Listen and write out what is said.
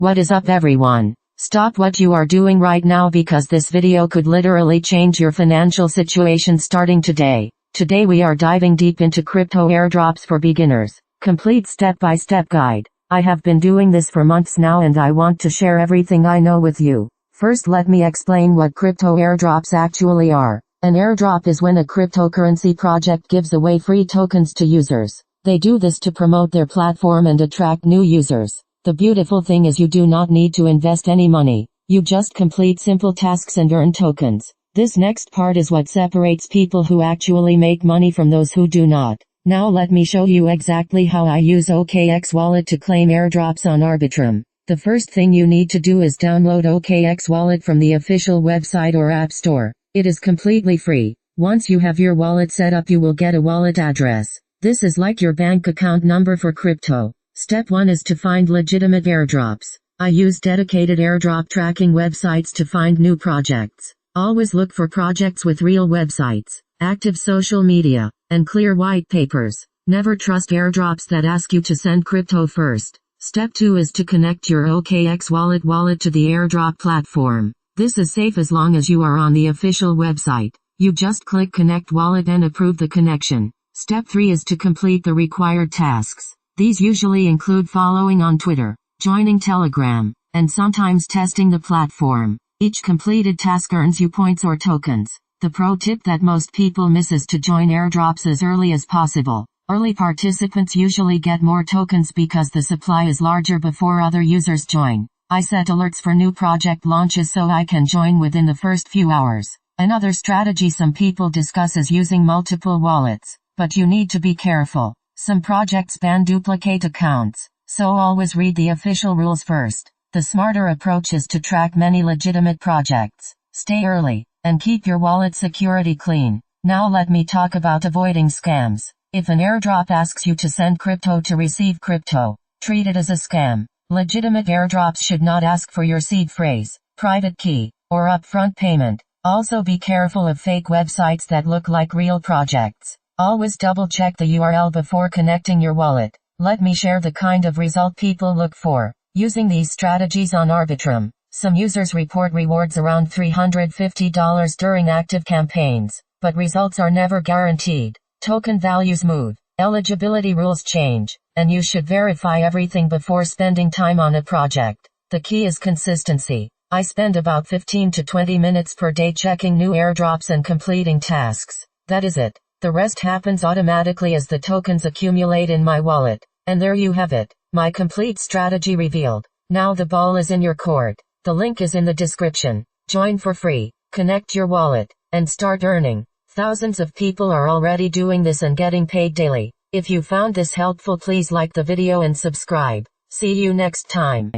What is up everyone? Stop what you are doing right now because this video could literally change your financial situation starting today. Today we are diving deep into crypto airdrops for beginners. Complete step-by-step guide. I have been doing this for months now and I want to share everything I know with you. First let me explain what crypto airdrops actually are. An airdrop is when a cryptocurrency project gives away free tokens to users. They do this to promote their platform and attract new users. The beautiful thing is you do not need to invest any money. You just complete simple tasks and earn tokens. This next part is what separates people who actually make money from those who do not. Now let me show you exactly how I use OKX wallet to claim airdrops on Arbitrum. The first thing you need to do is download OKX wallet from the official website or app store. It is completely free. Once you have your wallet set up you will get a wallet address. This is like your bank account number for crypto. Step 1 is to find legitimate airdrops. I use dedicated airdrop tracking websites to find new projects. Always look for projects with real websites, active social media, and clear white papers. Never trust airdrops that ask you to send crypto first. Step 2 is to connect your OKX wallet to the airdrop platform. This is safe as long as you are on the official website. You just click connect wallet and approve the connection. Step 3 is to complete the required tasks. These usually include following on Twitter, joining Telegram, and sometimes testing the platform. Each completed task earns you points or tokens. The pro tip that most people miss is to join airdrops as early as possible. Early participants usually get more tokens because the supply is larger before other users join. I set alerts for new project launches so I can join within the first few hours. Another strategy some people discuss is using multiple wallets, but you need to be careful. Some projects ban duplicate accounts, so always read the official rules first. The smarter approach is to track many legitimate projects. Stay early, and keep your wallet security clean. Now let me talk about avoiding scams. If an airdrop asks you to send crypto to receive crypto, treat it as a scam. Legitimate airdrops should not ask for your seed phrase, private key, or upfront payment. Also be careful of fake websites that look like real projects. Always double-check the URL before connecting your wallet. Let me share the kind of result people look for. Using these strategies on Arbitrum, some users report rewards around $350 during active campaigns, but results are never guaranteed. Token values move, eligibility rules change, and you should verify everything before spending time on a project. The key is consistency. I spend about 15 to 20 minutes per day checking new airdrops and completing tasks. That is it. The rest happens automatically as the tokens accumulate in my wallet. And there you have it. My complete strategy revealed. Now the ball is in your court. The link is in the description. Join for free. Connect your wallet. And start earning. Thousands of people are already doing this and getting paid daily. If you found this helpful please like the video and subscribe. See you next time.